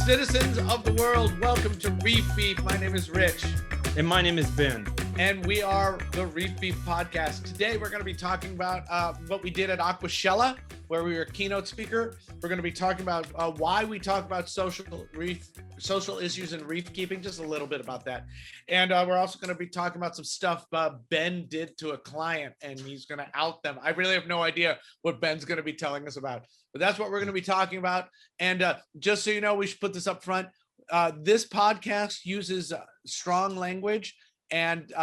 Citizens of the world, welcome to Reef Beef. My name is Rich. And my name is Ben. And we are the Reef Beef podcast. Today, we're going to be talking about what we did at Aquashella, where we were a keynote speaker. We're going to be talking about why we talk about social issues in reef keeping, just a little bit about that. And we're also going to be talking about some stuff Ben did to a client, and he's going to out them. I really have no idea what Ben's going to be telling us about, but that's what we're going to be talking about. And just so you know, we should put this up front. This podcast uses strong language and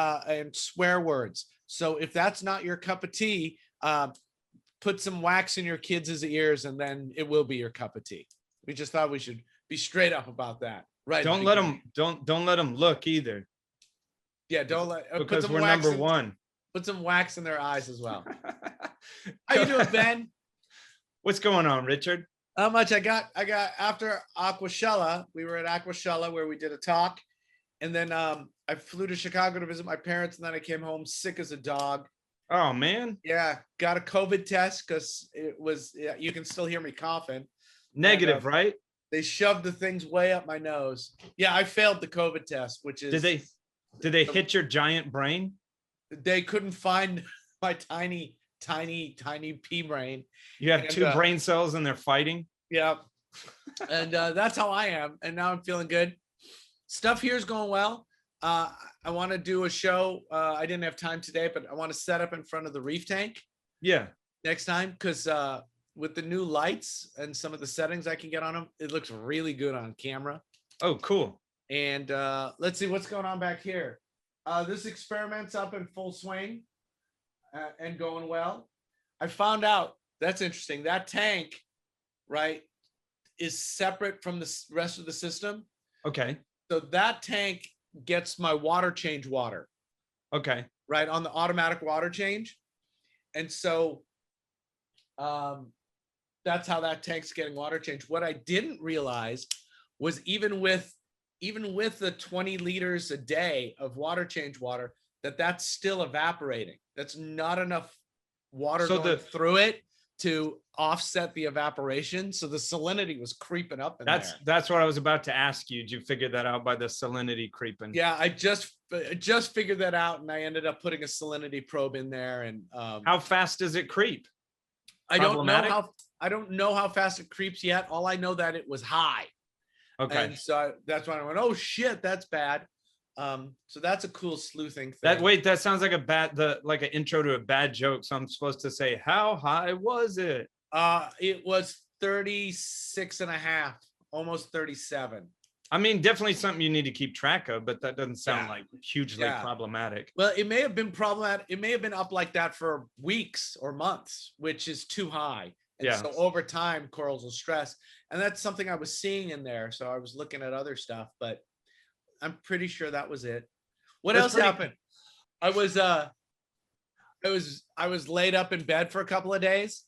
swear words. So if that's not your cup of tea, put some wax in your kids' ears, and then it will be your cup of tea. We just thought we should be straight up about that. Right? Don't let them look either. Yeah, don't let because we're number one. Put some wax in their eyes as well. How you doing, Ben? What's going on, Richard? How much I got after Aquashella. We were at Aquashella where we did a talk, and then I flew to Chicago to visit my parents, and then I came home sick as a dog. Oh man. Yeah, got a COVID test because it was. Yeah, you can still hear me coughing. Negative, right? They shoved the things way up my nose. Yeah, I failed the COVID test, which is. Did they hit your giant brain? They couldn't find my tiny pea brain. You have two brain cells and they're fighting. Yeah. And that's how I am. And now I'm feeling good. Stuff here is going well. I want to do a show. I didn't have time today, but I want to set up in front of the reef tank. Yeah. Next time, because with the new lights and some of the settings I can get on them, it looks really good on camera. Oh, cool. And let's see what's going on back here. This experiment's up in full swing. And going well. I found out, that's interesting, that tank, right, is separate from the rest of the system. Okay. So that tank gets my water change water. Okay. Right, on the automatic water change. And so that's how that tank's getting water change. What I didn't realize was even with the 20 liters a day of water change water, that's still evaporating. That's not enough water going through it to offset the evaporation. So the salinity was creeping up in there. That's what I was about to ask you. Did you figure that out by the salinity creeping? Yeah, I just figured that out, and I ended up putting a salinity probe in there. And how fast does it creep? I don't know how fast it creeps yet. All I know that it was high. Okay. And so that's when I went, oh shit, that's bad. So that's a cool sleuthing thing. That sounds like like an intro to a bad joke. So I'm supposed to say, how high was it? It was 36 and a half, almost 37. I mean, definitely something you need to keep track of, but that doesn't sound like hugely problematic. Well, it may have been problematic. It may have been up like that for weeks or months, which is too high. And so over time, corals will stress. And that's something I was seeing in there. So I was looking at other stuff, but I'm pretty sure that was it. What else happened? I was laid up in bed for a couple of days,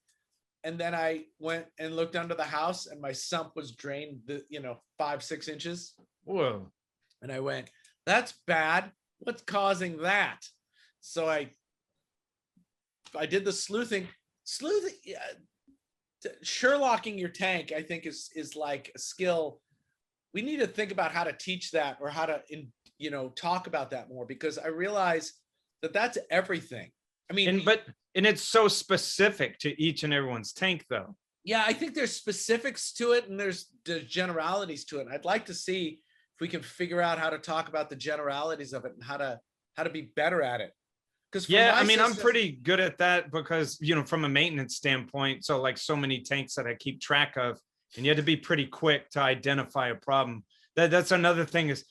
and then I went and looked under the house, and my sump was drained, 5-6 inches. Whoa! And I went, that's bad. What's causing that? So I did the sleuthing. Sherlocking your tank, I think, is like a skill. We need to think about how to teach that, or how to, talk about that more, because I realize that that's everything. I mean, and it's so specific to each and everyone's tank, though. Yeah, I think there's specifics to it, and there's generalities to it. I'd like to see if we can figure out how to talk about the generalities of it and how to be better at it. Because I'm pretty good at that because, from a maintenance standpoint, so like so many tanks that I keep track of. And you had to be pretty quick to identify a problem. That's another thing is,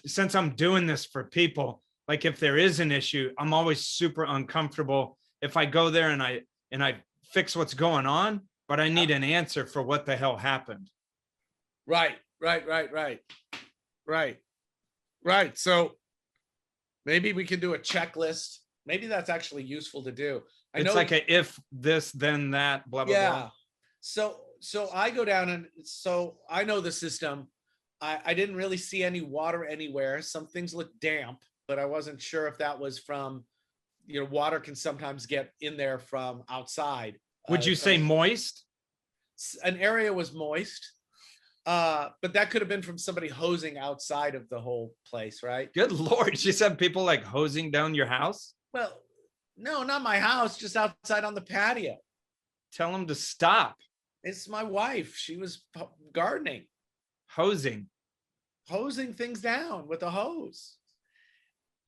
since I'm doing this for people, like if there is an issue, I'm always super uncomfortable if I go there and I fix what's going on, but I need an answer for what the hell happened. Right. So maybe we can do a checklist. Maybe that's actually useful to do. It's like a if this, then that, blah, blah, blah. So I go down, and so I know the system. I didn't really see any water anywhere. Some things look damp, but I wasn't sure if that was from, water can sometimes get in there from outside. Would you say moist? An area was moist. But that could have been from somebody hosing outside of the whole place, right? Good Lord. She said people like hosing down your house. Well, no, not my house, just outside on the patio. Tell them to stop It's my wife. She was gardening, hosing. hosing things down with a hose.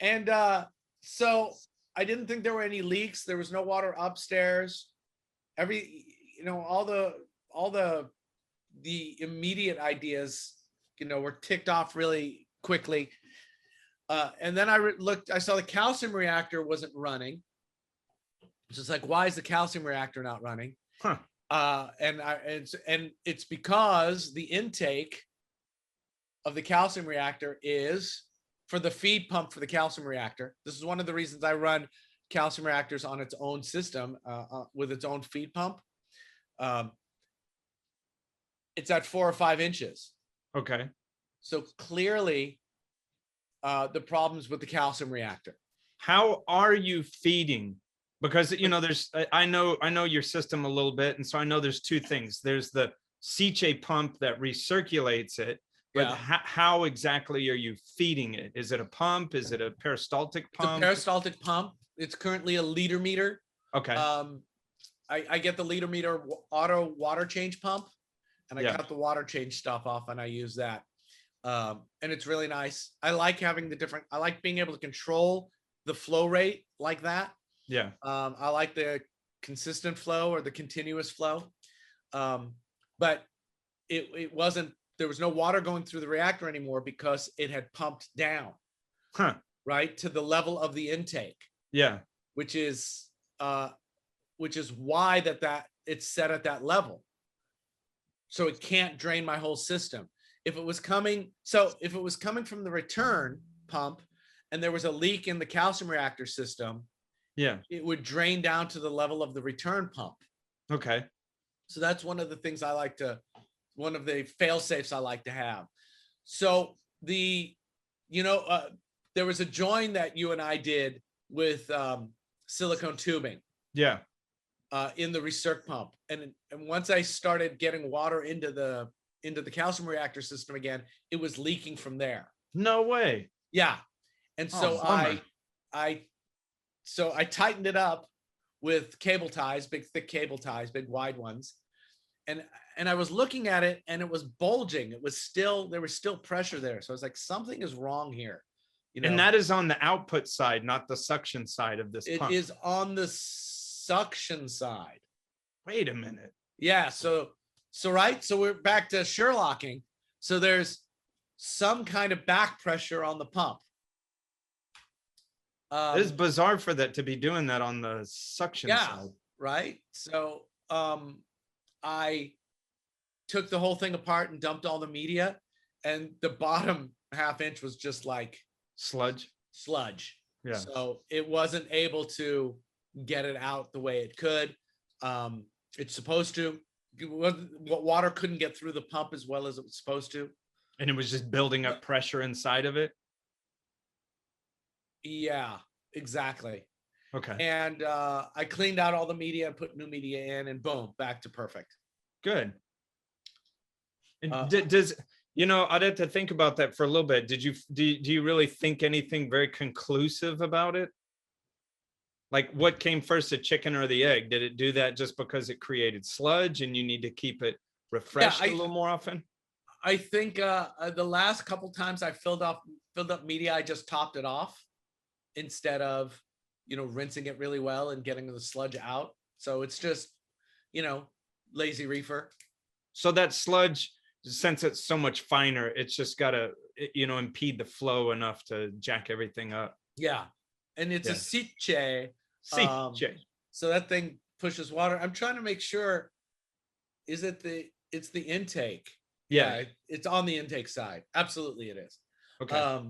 And so I didn't think there were any leaks. There was no water upstairs. All the immediate ideas, were ticked off really quickly. And then I saw the calcium reactor wasn't running. It's just like, why is the calcium reactor not running? Huh. And it's because the intake of the calcium reactor is for the feed pump for the calcium reactor. This is one of the reasons I run calcium reactors on its own system with its own feed pump. It's at 4 or 5 inches. Okay. So clearly the problems with the calcium reactor. How are you feeding? Because I know your system a little bit, and so I know there's two things. There's the Siche pump that recirculates it, but Yeah. how exactly are you feeding it? Is it a pump? Is it a peristaltic pump? It's a peristaltic pump. It's currently a liter meter. Okay. I get the liter meter auto water change pump, and I Yeah. cut the water change stuff off, and I use that. And it's really nice. I like I like being able to control the flow rate like that. Yeah. I like the consistent flow or the continuous flow. But it wasn't, there was no water going through the reactor anymore because it had pumped down, Huh. right, to the level of the intake, Yeah. which is why that it's set at that level. So it can't drain my whole system. If it was coming from the return pump and there was a leak in the calcium reactor system, Yeah. it would drain down to the level of the return pump. Okay. So that's one of the things one of the fail safes I like to have. So there was a join that you and I did with silicone tubing. Yeah. In the recirc pump, and once I started getting water into the calcium reactor system again, it was leaking from there. No way. Yeah, and so I tightened it up with cable ties, big thick cable ties, big wide ones, and I was looking at it, and it was bulging. There was still pressure there, so I was like, something is wrong here. And that is on the output side, not the suction side of this pump. It is on the suction side. Wait a minute. Yeah, so we're back to Sherlocking. So there's some kind of back pressure on the pump. It is bizarre for that to be doing that on the suction side. Right. So I took the whole thing apart and dumped all the media, and the bottom half inch was just like sludge. Yeah. So it wasn't able to get it out the way it could. It's supposed to. Water couldn't get through the pump as well as it was supposed to. And it was just building up pressure inside of it. Yeah, exactly. Okay. And I cleaned out all the media and put new media in, and boom, back to perfect. Good. And I'd have to think about that for a little bit. Do you really think anything very conclusive about it? Like, what came first, the chicken or the egg? Did it do that just because it created sludge and you need to keep it refreshed a little more often? I think the last couple times I filled up media, I just topped it off instead of, rinsing it really well and getting the sludge out. So it's just, lazy reefer. So that sludge, since it's so much finer, it's just got to, impede the flow enough to jack everything up. Yeah. And it's a Siche. So that thing pushes water. I'm trying to make sure, it's the intake. Yeah. It's on the intake side. Absolutely it is. Okay.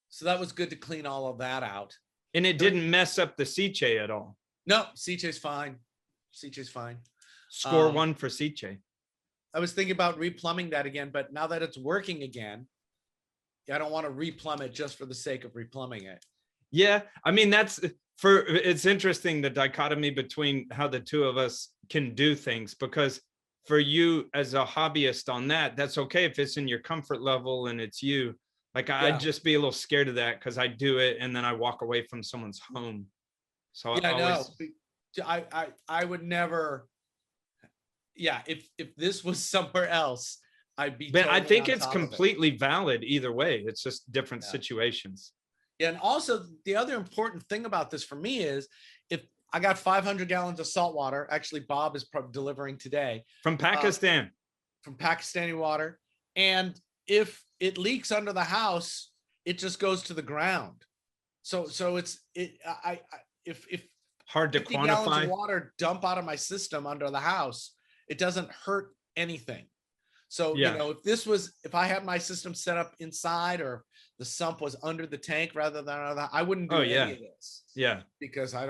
So that was good to clean all of that out. And it didn't mess up the Siche at all? No, Siche's fine. Score 1 for Siche. I was thinking about replumbing that again, but now that it's working again, I don't want to replumb it just for the sake of replumbing it. Yeah, I mean, it's interesting, the dichotomy between how the two of us can do things, because for you as a hobbyist on that, that's okay if it's in your comfort level and it's you. Like I'd just be a little scared of that because I do it and then I walk away from someone's home. So Yeah, I no, always, I would never. Yeah, if this was somewhere else, I'd be but I totally think on it's top of it. completely valid either way. It's just different Yeah. situations. Yeah, and also the other important thing about this for me is if I got 500 gallons of salt water, actually Bob is delivering today From Pakistan. from Pakistani water, and if it leaks under the house, it just goes to the ground. So if Hard to 50 gallons of quantify. water dump out of my system under the house, it doesn't hurt anything. So, Yeah. if I had my system set up inside or the sump was under the tank rather than under I wouldn't do any of this. Yeah. Because I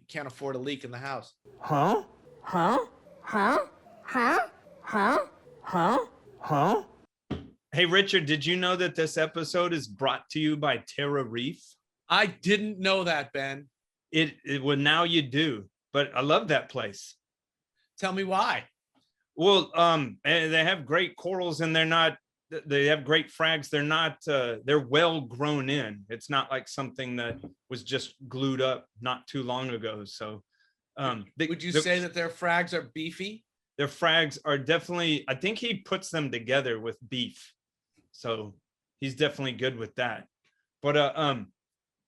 can't afford a leak in the house. Huh? Huh? Huh? Huh? Huh? Huh? Huh? Hey, Richard, did you know that this episode is brought to you by Terra Reef? I didn't know that, Ben. Well, now you do, but I love that place. Tell me why. Well, they have great corals and they have great frags. They're well grown in. It's not like something that was just glued up not too long ago. So, would you say that their frags are beefy? Their frags are definitely, I think he puts them together with beef. So he's definitely good with that. But,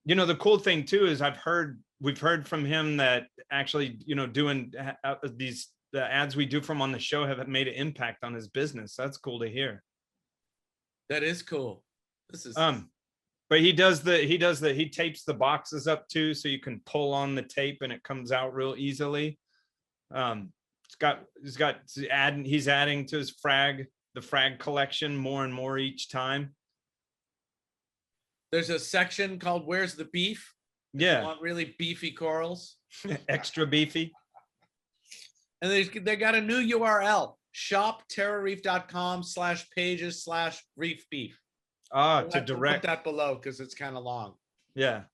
the cool thing too, is we've heard from him that actually, doing the ads we do from on the show have made an impact on his business. That's cool to hear. That is cool. This is but he tapes the boxes up too, so you can pull on the tape and it comes out real easily. He's adding to his the frag collection more and more each time. There's a section called Where's the Beef? Yeah. You want really beefy corals. Extra beefy. And they got a new URL, shopterrareef.com/pages/reef beef. To direct put that below because it's kind of long. Yeah.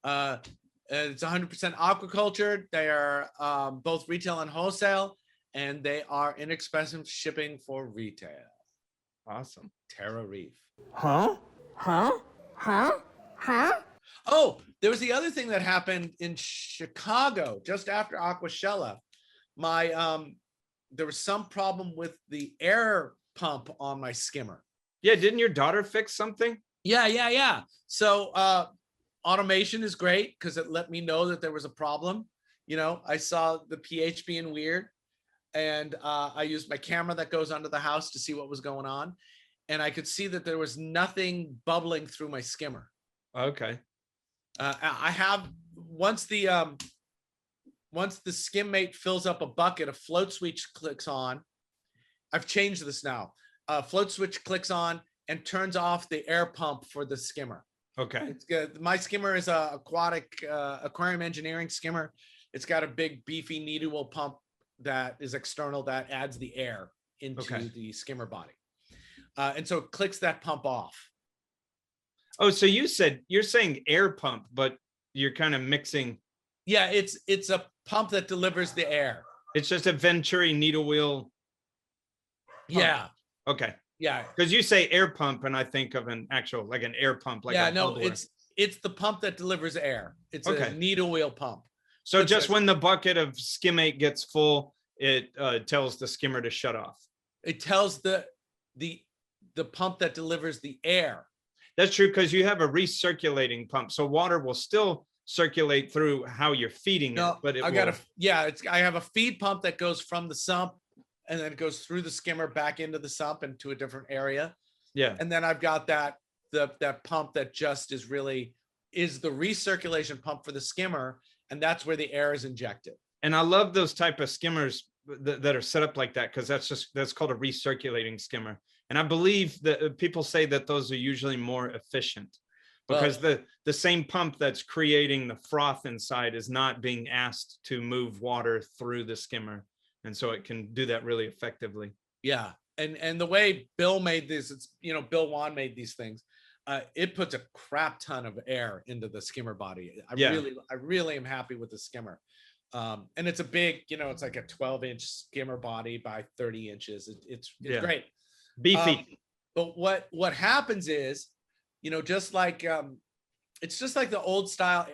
It's 100% aquaculture. They are both retail and wholesale, and they are inexpensive shipping for retail. Awesome. Terra Reef. Huh? Huh? Huh? Huh? Oh, there was the other thing that happened in Chicago just after Aquashella. There was some problem with the air pump on my skimmer. Yeah, didn't your daughter fix something? Yeah. So automation is great because it let me know that there was a problem. I saw the pH being weird, and I used my camera that goes under the house to see what was going on, and I could see that there was nothing bubbling through my skimmer. Okay. I have once the skim mate fills up a bucket, a float switch clicks on. I've changed this now. Float switch clicks on and turns off the air pump for the skimmer. Okay. It's good. My skimmer is a aquarium engineering skimmer. It's got a big beefy needle pump that is external that adds the air into the skimmer body. And so it clicks that pump off. Oh, so you're saying air pump, but you're kind of mixing. Yeah, it's a pump that delivers the air. It's just a Venturi needle wheel. Yeah. Okay. Yeah. Because you say air pump, and I think of an actual like an air pump. Like it's the pump that delivers air. It's a needle wheel pump. So just when the bucket of skimmate gets full, it tells the skimmer to shut off. It tells the pump that delivers the air. That's true, because you have a recirculating pump, so water will still circulate through how you're feeding it. But I have a feed pump that goes from the sump, and then it goes through the skimmer back into the sump and to a different area. Yeah. And then I've got that pump that just is the recirculation pump for the skimmer, and that's where the air is injected. And I love those type of skimmers that are set up like that, because that's called a recirculating skimmer. And I believe that people say that those are usually more efficient, because the same pump that's creating the froth inside is not being asked to move water through the skimmer. And so it can do that really effectively. Yeah. And the way Bill made this, Bill Wan made these things. It puts a crap ton of air into the skimmer body. I really am happy with the skimmer. And it's a big, it's like a 12-inch skimmer body by 30 inches. It's Yeah. great. Beefy. But what happens is, just like it's just like the old style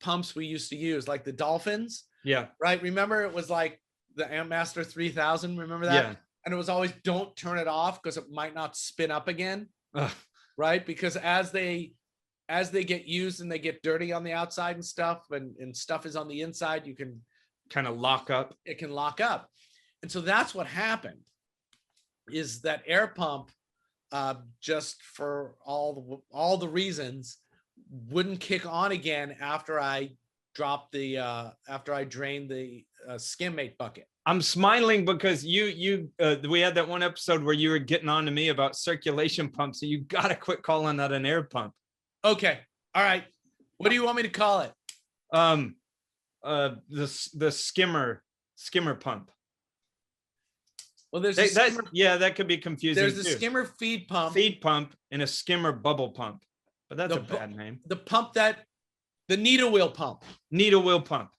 pumps we used to use, like the Dolphins, Yeah. right? Remember, it was like the Amp-Master 3000. Remember that? Yeah. And it was always, don't turn it off because it might not spin up again, Ugh. right? Because as they get used and they get dirty on the outside and stuff, and stuff is on the inside, you can Kind of lock up. it can lock up. And so that's what happened, is that air pump, just for all the reasons, wouldn't kick on again after I drained the skimmate bucket. I'm smiling because we had that one episode where you were getting on to me about circulation pumps, so you got to quit calling that an air pump. Okay. All right. What do you want me to call it? The skimmer pump. Well, there's that could be confusing. There's a too. skimmer feed pump And a skimmer bubble pump, but that's a bad name. The pump the needle wheel pump. Needle wheel pump.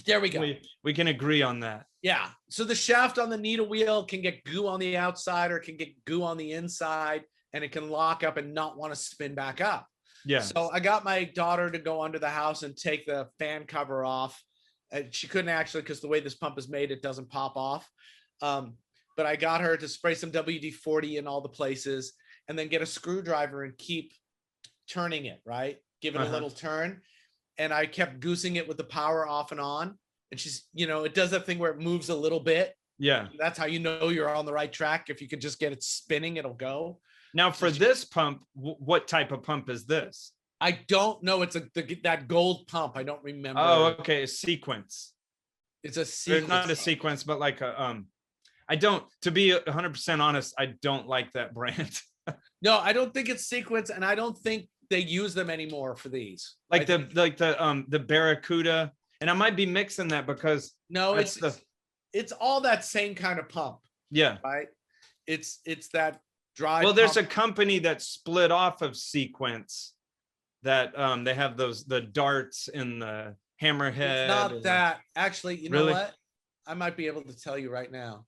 There we go. We can agree on that. Yeah. So the shaft on the needle wheel can get goo on the outside or can get goo on the inside, and it can lock up and not want to spin back up. Yeah. So I got my daughter to go under the house and take the fan cover off. She couldn't actually, because the way this pump is made, it doesn't pop off. But I got her to spray some WD-40 in all the places, and then get a screwdriver and keep turning it, right? Give it a little turn. And I kept goosing it with the power off and on. And she's, it does that thing where it moves a little bit. Yeah. That's how you know you're on the right track. If you could just get it spinning, it'll go. Now for this pump, what type of pump is this? I don't know. It's that gold pump. I don't remember. Oh, okay. A sequence. It's a sequence. Not a sequence, but like I don't, to be 100% honest, I don't like that brand. No, I don't think it's sequence, and I don't think they use them anymore for these. Like the Barracuda, and I might be mixing that because no, it's all that same kind of pump. Yeah. Right. It's that dry. Well, there's a company that split off of Sequence that they have the darts and the hammerhead. It's not that. Actually, you know Really? what? I might be able to tell you right now.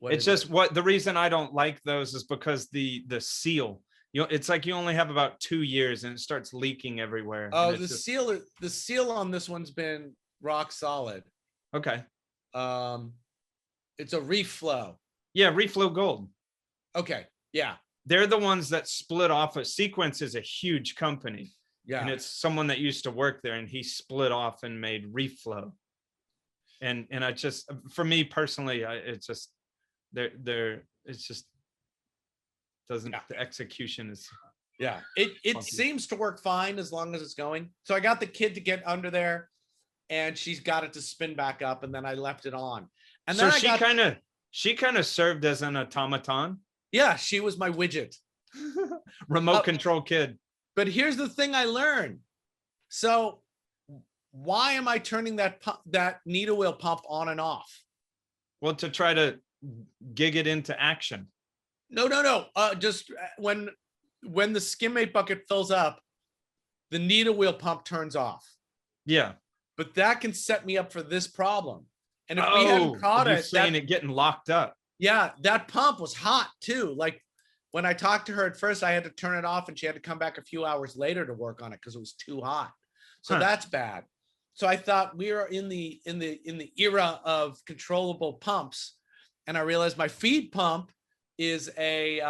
It's just the reason I don't like those is because the seal, it's like you only have about 2 years and it starts leaking everywhere. Oh, the seal on this one's been rock solid. Okay. It's a Reef Flow. Yeah, Reflow Gold. Okay. Yeah. They're the ones that split off. A Sequence is a huge company. Yeah. And it's someone that used to work there, and he split off and made Reflow. And I just, for me personally, it's just it's just doesn't, the execution is. Yeah. It seems to work fine as long as it's going. So I got the kid to get under there, and she's got it to spin back up, and then I left it on. And then she kind of served as an automaton. Yeah, she was my widget. Remote control kid. But here's the thing I learned. So why am I turning that needle wheel pump on and off? Well, to try to gig it into action. No. Just when the skimmate bucket fills up, the needle wheel pump turns off. Yeah. But that can set me up for this problem. And if we hadn't caught it, it getting locked up. Yeah, that pump was hot too. Like when I talked to her at first, I had to turn it off, and she had to come back a few hours later to work on it because it was too hot. So that's bad. So I thought we were in the era of controllable pumps, and I realized my feed pump is a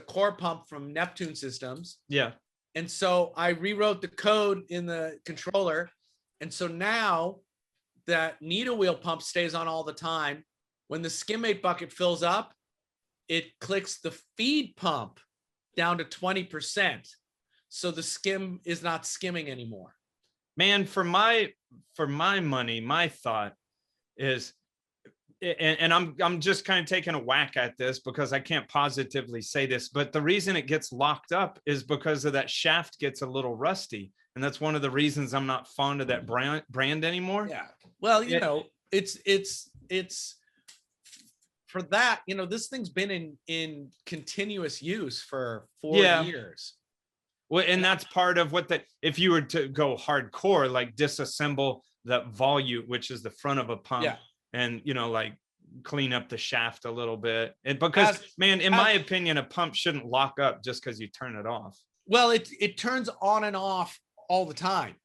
core pump from Neptune Systems. Yeah. And so I rewrote the code in the controller, and so now that needle wheel pump stays on all the time. When the skimmate bucket fills up, it clicks the feed pump down to 20%. So the skim is not skimming anymore. Man, for my money, my thought is, and I'm just kind of taking a whack at this because I can't positively say this, but the reason it gets locked up is because of that shaft gets a little rusty. And that's one of the reasons I'm not fond of that brand anymore. Yeah. Well, it's for that, this thing's been in continuous use for 4 years. Well, and that's part of if you were to go hardcore, like disassemble that volute, which is the front of a pump, Yeah. and like clean up the shaft a little bit. And because man, in my opinion, a pump shouldn't lock up just because you turn it off. Well, it turns on and off all the time,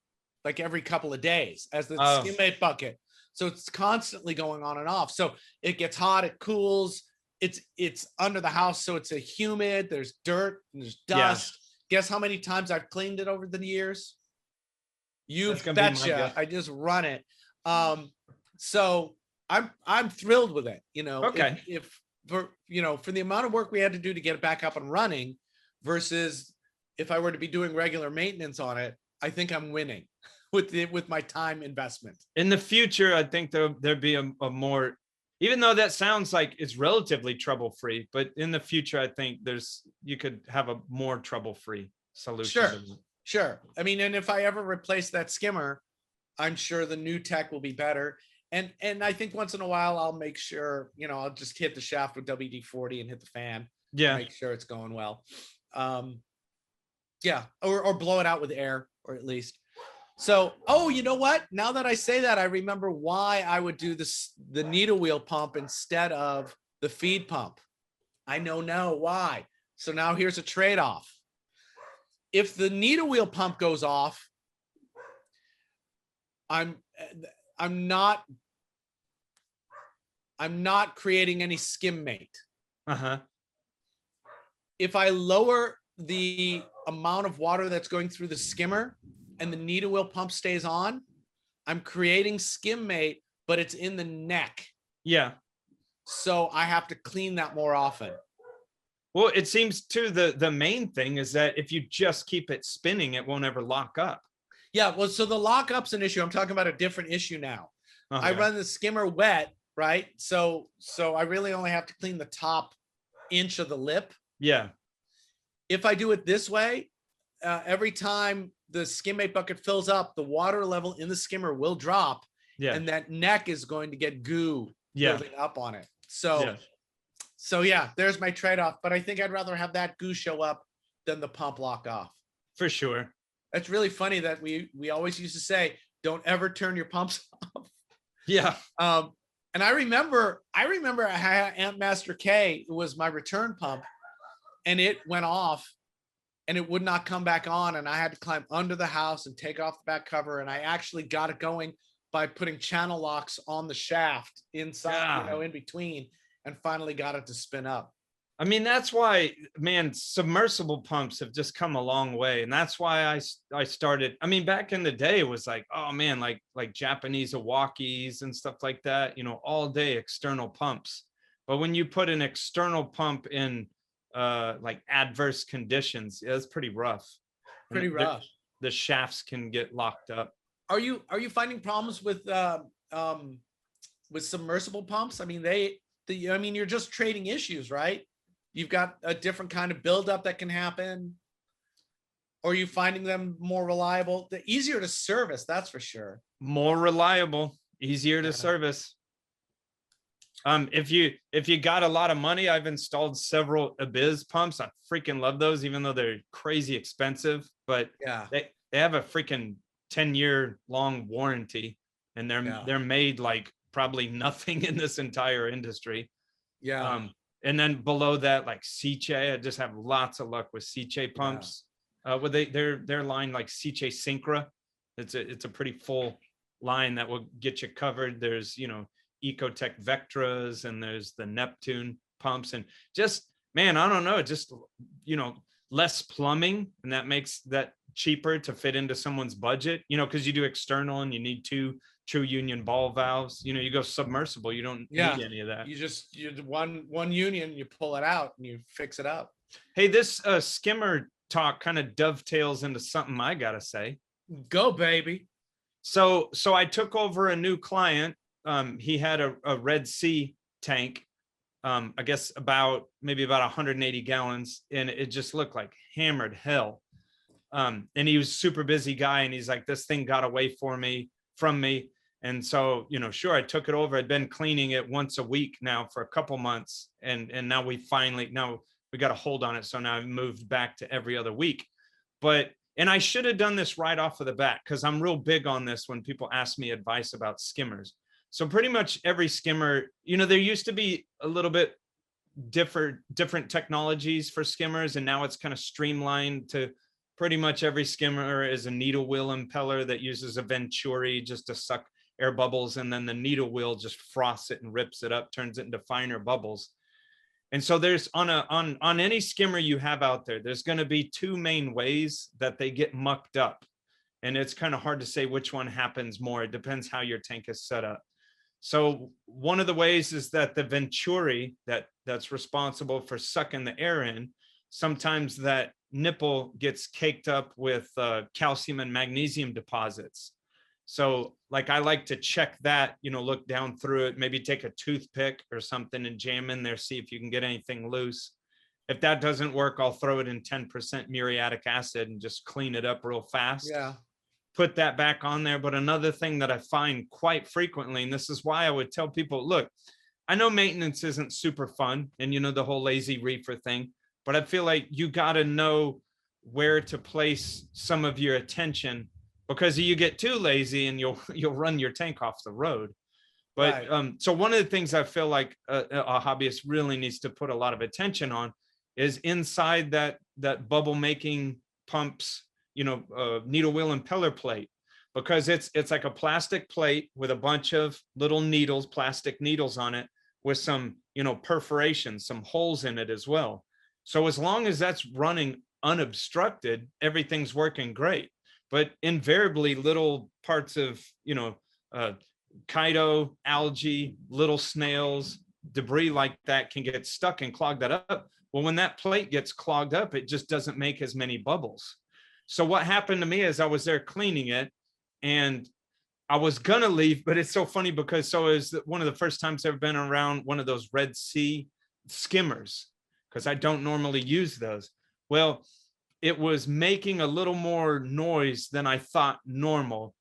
like every couple of days, as the skimmate bucket. So it's constantly going on and off. So it gets hot, it cools. It's under the house, so it's a humid. There's dirt, and there's dust. Yeah. Guess how many times I've cleaned it over the years? You betcha. I just run it. So I'm thrilled with it. Okay. If for the amount of work we had to do to get it back up and running, versus if I were to be doing regular maintenance on it, I think I'm winning with my time investment. In the future, I think there'd be a more, even though that sounds like it's relatively trouble-free, but in the future, I think you could have a more trouble-free solution. Sure. I mean, and if I ever replace that skimmer, I'm sure the new tech will be better. And I think once in a while, I'll make sure, I'll just hit the shaft with WD-40 and hit the fan. Yeah. Make sure it's going well. Yeah. Or blow it out with air, or at least. So, you know what? Now that I say that, I remember why I would do the needle wheel pump instead of the feed pump. I know now why. So now here's a trade-off. If the needle wheel pump goes off, I'm not creating any skim mate. If I lower the amount of water that's going through the skimmer and the needle wheel pump stays on, I'm creating skim mate, but it's in the neck. Yeah. So I have to clean that more often. Well, it seems too the main thing is that if you just keep it spinning, it won't ever lock up. Yeah, well, so the lockup's an issue. I'm talking about a different issue now. I run the skimmer wet, right? So I really only have to clean the top inch of the lip. Yeah. If I do it this way, every time the skimmate bucket fills up, the water level in the skimmer will drop. Yeah. And that neck is going to get goo building up on it. So yeah, there's my trade-off. But I think I'd rather have that goo show up than the pump lock off. For sure. That's really funny that we always used to say, don't ever turn your pumps off. Yeah. And I remember I had Amp Master K, who was my return pump, and it went off and it would not come back on. And I had to climb under the house and take off the back cover. And I actually got it going by putting channel locks on the shaft inside, in between, and finally got it to spin up. I mean, that's why, man, submersible pumps have just come a long way. And that's why I started. I mean, back in the day, it was like, oh man, like Japanese Iwakis and stuff like that, all day external pumps. But when you put an external pump in like adverse conditions, it's pretty rough. Pretty rough. The shafts can get locked up. Are you finding problems with submersible pumps? I mean, you're just trading issues, right? You've got a different kind of buildup that can happen. Or are you finding them more reliable? They're easier to service, that's for sure. More reliable, easier to service. If you got a lot of money, I've installed several Abyss pumps. I freaking love those, even though they're crazy expensive. But they have a freaking 10-year long warranty, and they're made like probably nothing in this entire industry. Yeah. And then below that, like Seche, I just have lots of luck with Seche pumps. With their line like Seche Syncra. It's a pretty full line that will get you covered. There's Ecotech Vectras, and there's the Neptune pumps, and just, man, I don't know, just less plumbing, and that makes that cheaper to fit into someone's budget, because you do external and you need 2 true union ball valves. You go submersible, you don't need any of that. You one union, you pull it out and you fix it up. Hey, this skimmer talk kind of dovetails into something I gotta say. Go, baby. So I took over a new client. He had a Red Sea tank, I guess maybe about 180 gallons, and it just looked like hammered hell. And he was a super busy guy, and he's like, this thing got away from me. And so, sure, I took it over. I'd been cleaning it once a week now for a couple months. And now we got a hold on it. So now I've moved back to every other week. But And I should have done this right off of the bat, because I'm real big on this when people ask me advice about skimmers. So pretty much every skimmer, there used to be a little bit different technologies for skimmers, and now it's kind of streamlined to pretty much every skimmer is a needle wheel impeller that uses a venturi just to suck air bubbles, and then the needle wheel just froths it and rips it up, turns it into finer bubbles. And so there's on any skimmer you have out there, there's going to be two main ways that they get mucked up. And it's kind of hard to say which one happens more. It depends how your tank is set up. So one of the ways is that the venturi that's responsible for sucking the air in, sometimes that nipple gets caked up with calcium and magnesium deposits. So like I like to check that, look down through it, maybe take a toothpick or something and jam in there, see if you can get anything loose. If that doesn't work, I'll throw it in 10% muriatic acid and just clean it up real fast. Yeah. Put that back on there. But another thing that I find quite frequently, and this is why I would tell people, look, I know maintenance isn't super fun and the whole lazy reefer thing, but I feel like you got to know where to place some of your attention, because you get too lazy and you'll run your tank off the road. But right. So one of the things I feel like a hobbyist really needs to put a lot of attention on is inside that bubble making pumps, needle wheel impeller plate, because it's like a plastic plate with a bunch of little needles, plastic needles on it, with some perforations, some holes in it as well. So as long as that's running unobstructed, everything's working great. But invariably little parts of chido, algae, little snails, debris like that can get stuck and clog that up. Well, when that plate gets clogged up, it just doesn't make as many bubbles. So what happened to me is I was there cleaning it and I was gonna leave, but it's so funny because it was one of the first times I've been around one of those Red Sea skimmers, because I don't normally use those. Well, it was making a little more noise than I thought normal.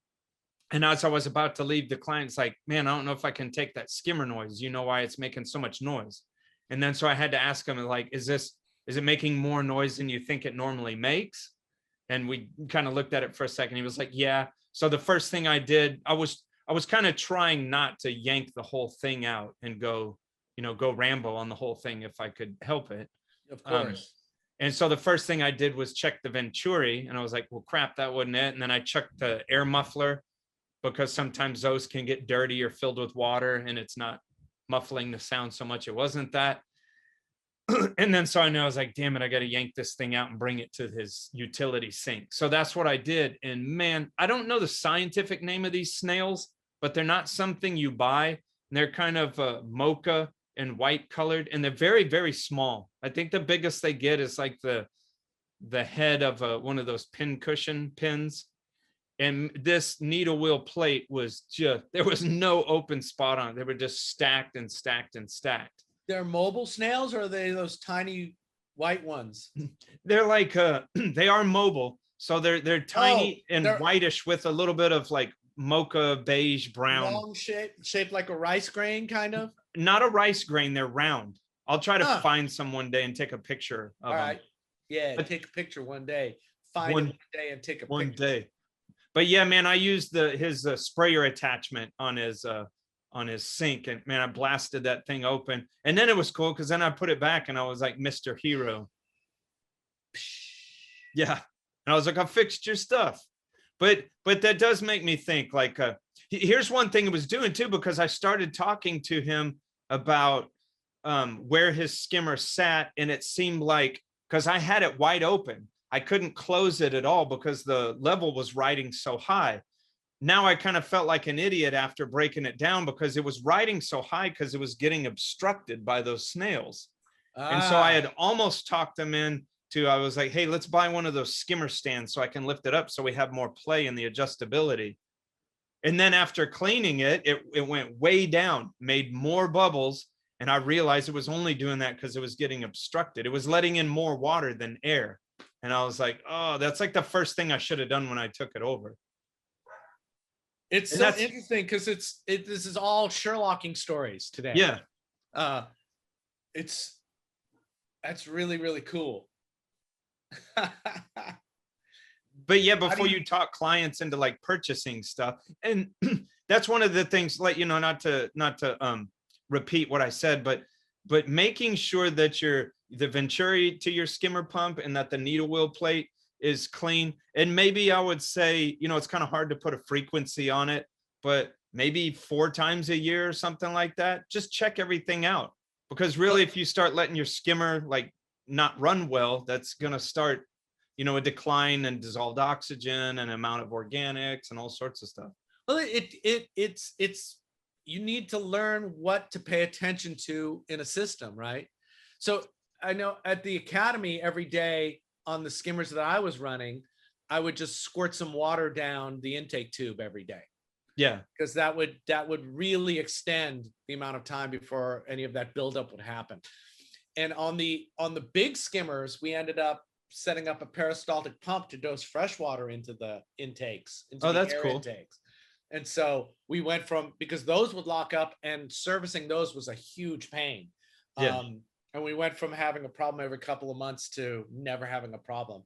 And as I was about to leave, the client's like, man, I don't know if I can take that skimmer noise. You know why it's making so much noise? And then so I had to ask him, like, is it making more noise than you think it normally makes? And we kind of looked at it for a second. He was like, yeah. So the first thing I did, I was kind of trying not to yank the whole thing out and go Rambo on the whole thing if I could help it. Of course. And so the first thing I did was check the venturi, and I was like, well, crap, that wasn't it. And then I checked the air muffler, because sometimes those can get dirty or filled with water and it's not muffling the sound so much. It wasn't that. And then so I know, I was like, damn it, I got to yank this thing out and bring it to his utility sink. So that's what I did. And man, I don't know the scientific name of these snails, but they're not something you buy. And they're kind of mocha and white colored, and they're very, very small. I think the biggest they get is like the head of one of those pin cushion pins. And this needle wheel plate was there was no open spot on it. They were just stacked and stacked and stacked. They're mobile snails, or are they those tiny white ones? They're like they are mobile, so they're tiny and whitish with a little bit of like mocha beige brown. Long shaped like a rice grain, kind of. Not a rice grain, they're round. I'll try to find some one day and take a picture of them. All right. Yeah, but take a picture one day. Find one day and take a picture. One day. But yeah, man, I used his sprayer attachment on his sink, and man, I blasted that thing open. And then it was cool because then I put it back and I was like Mr. Hero. Yeah. And I was like, I fixed your stuff. But that does make me think, like, here's one thing it was doing too, because I started talking to him about where his skimmer sat, and it seemed like, because I had it wide open, I couldn't close it at all because the level was riding so high. Now I kind of felt like an idiot after breaking it down, because it was riding so high because it was getting obstructed by those snails. And so I had almost talked them into, I was like, hey, let's buy one of those skimmer stands so I can lift it up so we have more play in the adjustability. And then after cleaning it, it went way down, made more bubbles. And I realized it was only doing that because it was getting obstructed. It was letting in more water than air. And I was like, oh, that's like the first thing I should have done when I took it over. It's so interesting because this is all Sherlocking stories today. Yeah. That's really, really cool. But yeah, How do before you talk clients into like purchasing stuff, and that's one of the things, like, not to repeat what I said, but making sure that the venturi to your skimmer pump and that the needle wheel plate is clean. And maybe I would say, it's kind of hard to put a frequency on it, but maybe 4 times a year or something like that. Just check everything out, because really, if you start letting your skimmer like not run well, that's going to start, a decline in dissolved oxygen and amount of organics and all sorts of stuff. Well, it's you need to learn what to pay attention to in a system, right? So I know at the academy every day on the skimmers that I was running, I would just squirt some water down the intake tube every day. Yeah, because that would really extend the amount of time before any of that buildup would happen. And on the big skimmers, we ended up setting up a peristaltic pump to dose fresh water into the intakes. Into the air cool. Intakes. And so we went from, because those would lock up, and servicing those was a huge pain. Yeah. And we went from having a problem every couple of months to never having a problem.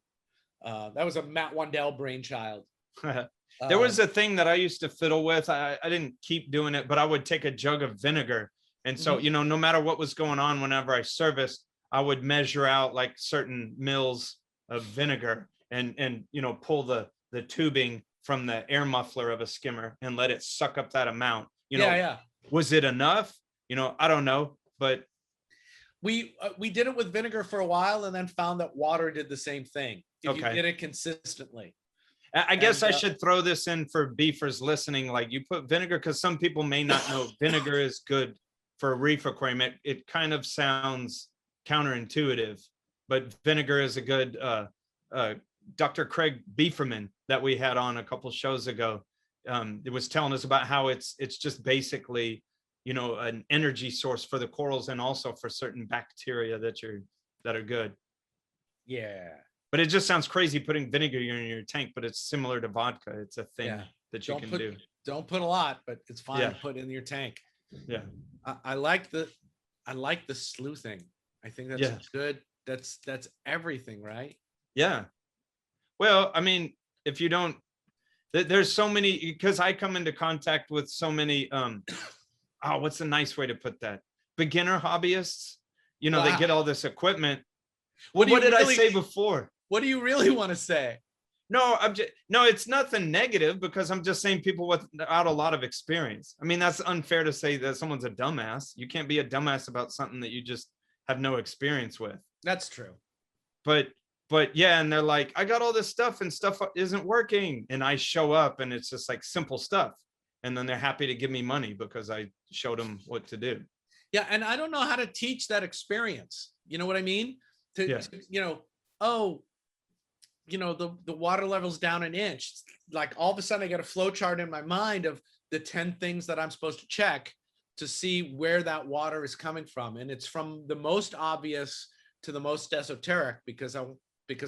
That was a Matt Wandell brainchild. There was a thing that I used to fiddle with. I didn't keep doing it, but I would take a jug of vinegar. And so, no matter what was going on, whenever I serviced, I would measure out like certain mils of vinegar and pull the tubing from the air muffler of a skimmer and let it suck up that amount. Was it enough? I don't know, but we did it with vinegar for a while, and then found that water did the same thing if you did it consistently. I guess I should throw this in for beefers listening. Like, you put vinegar, because some people may not know vinegar is good for a reef aquarium. It kind of sounds counterintuitive, but vinegar is a good. Dr. Craig Beeferman that we had on a couple shows ago, it was telling us about how it's just basically, an energy source for the corals, and also for certain bacteria that are good. Yeah. But it just sounds crazy putting vinegar in your tank, but it's similar to vodka. It's a thing that you can do. Don't put a lot, but it's fine to put in your tank. Yeah. I like the sleuthing. I think that's good. That's everything, right? Yeah. Well, I mean, if you don't, there's so many, because I come into contact with so many, what's a nice way to put that? Beginner hobbyists, they get all this equipment. What did I say before? What do you really want to say? No, it's nothing negative, because I'm just saying people without a lot of experience. I mean, that's unfair to say that someone's a dumbass. You can't be a dumbass about something that you just have no experience with. That's true. But yeah, and they're like, I got all this stuff and stuff isn't working. And I show up and it's just like simple stuff. And then they're happy to give me money because I showed them what to do. Yeah. And I don't know how to teach that experience. You know what I mean? The water level's down an inch. Like, all of a sudden I get a flow chart in my mind of the 10 things that I'm supposed to check to see where that water is coming from. And it's from the most obvious to the most esoteric, because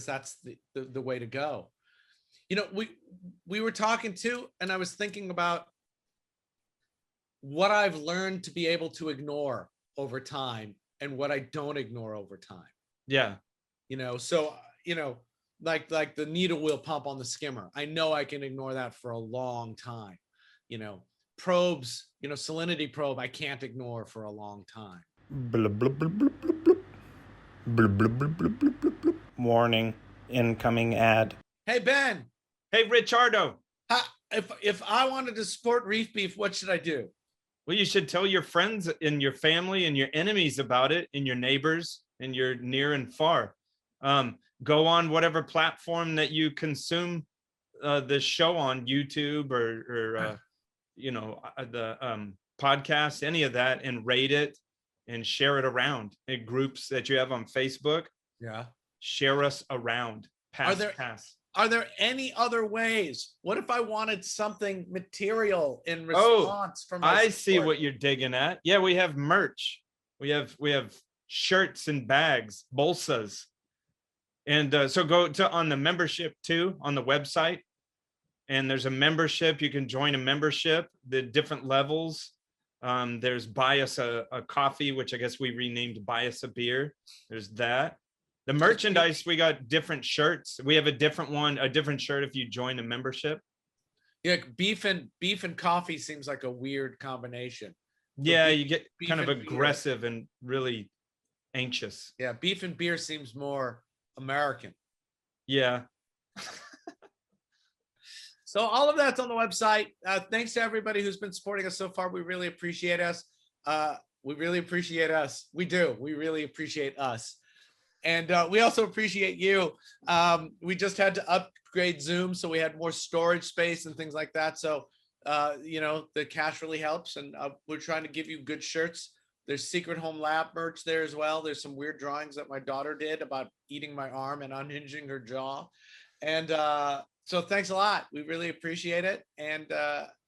that's the way to go. We were talking too, and I was thinking about what I've learned to be able to ignore over time and what I don't ignore over time. Yeah. Like the needle wheel pump on the skimmer. I know I can ignore that for a long time. Probes, salinity probe, I can't ignore for a long time. Blub, blub, blub, blub, blub, blub. Blub, blub, blub, blub, blub, blub, blub. Warning, incoming ad. Hey, Ben. Hey, Richardo. If I wanted to support Reef Beef, what should I do? Well, you should tell your friends and your family and your enemies about it, and your neighbors and your near and far. Go on whatever platform that you consume this show on, YouTube or the podcast, any of that, and rate it and share it around in groups that you have on Facebook. Yeah. Share us around. Are there any other ways? What if I wanted something material in response from my support? See what you're digging at. Yeah, we have merch. We have shirts and bags, bolsas. And so go on the membership too, on the website. And there's a membership. You can join a membership, the different levels. There's buy us a coffee, which I guess we renamed buy us a beer. There's that. The merchandise, we got different shirts. We have a different shirt if you join a membership. Yeah, beef and coffee seems like a weird combination. Yeah, beef, you get beef kind of and aggressive beer. and really anxious. Yeah, beef and beer seems more American. Yeah. So all of that's on the website. Thanks to everybody who's been supporting us so far. We really appreciate us. We really appreciate us. We do. We really appreciate us. And we also appreciate you. We just had to upgrade Zoom, so we had more storage space and things like that. So, you know, the cash really helps. And we're trying to give you good shirts. There's Secret Home Lab merch there as well. There's some weird drawings that my daughter did about eating my arm and unhinging her jaw. And so thanks a lot. We really appreciate it. And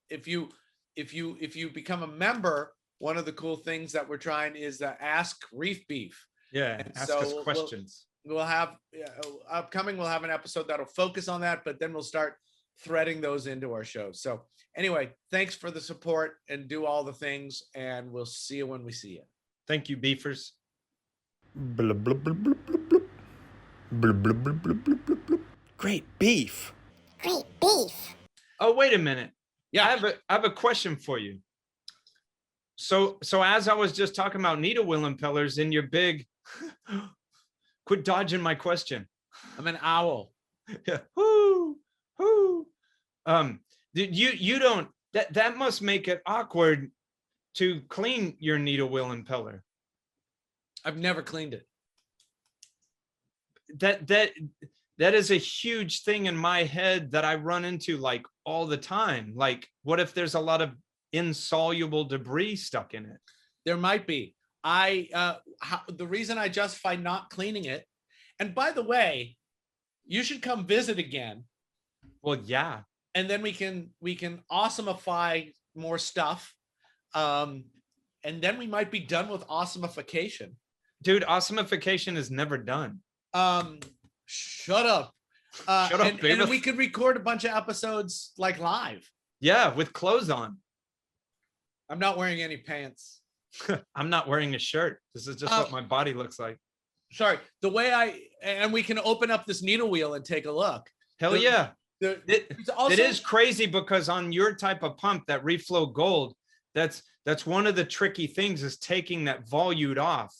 if you become a member, one of the cool things that we're trying is Ask Reef Beef. Yeah, And ask so us questions. We'll have upcoming. We'll have an episode that'll focus on that, but then we'll start threading those into our shows. So anyway, thanks for the support and do all the things, and we'll see you when we see you. Thank you, beefers. Blub, blub, blub, blub, blub, blub. Blub, blub, blub, blub, blub, blub, blub. Great beef. Great beef. Oh, wait a minute. Yeah. I have a question for you. So as I was just talking about needle wheel impellers in your big, quit dodging my question. I'm an owl. Yeah. Whoo. You don't, that must make it awkward to clean your needle wheel impeller. I've never cleaned it. That is a huge thing in my head that I run into like all the time. Like, what if there's a lot of insoluble debris stuck in it? There might be. The reason I justify not cleaning it, and by the way, you should come visit again. Well, yeah. And then we can awesomify more stuff. And then we might be done with awesomeification. Dude, awesomeification is never done. Shut up. Shut up, baby. And we could record a bunch of episodes like live. Yeah, with clothes on. I'm not wearing any pants. I'm not wearing a shirt. This is just what my body looks like. Sorry. And we can open up this needle wheel and take a look. Hell yeah. It is crazy because on your type of pump, that Reflow Gold, that's one of the tricky things is taking that volute off.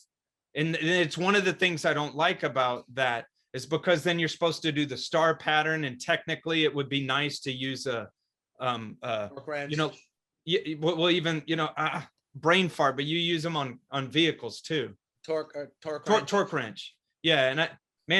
And it's one of the things I don't like about that is because then you're supposed to do the star pattern, and technically it would be nice to use a you know, well, even, you know, brain fart, but you use them on vehicles too. Torque wrench. Yeah, and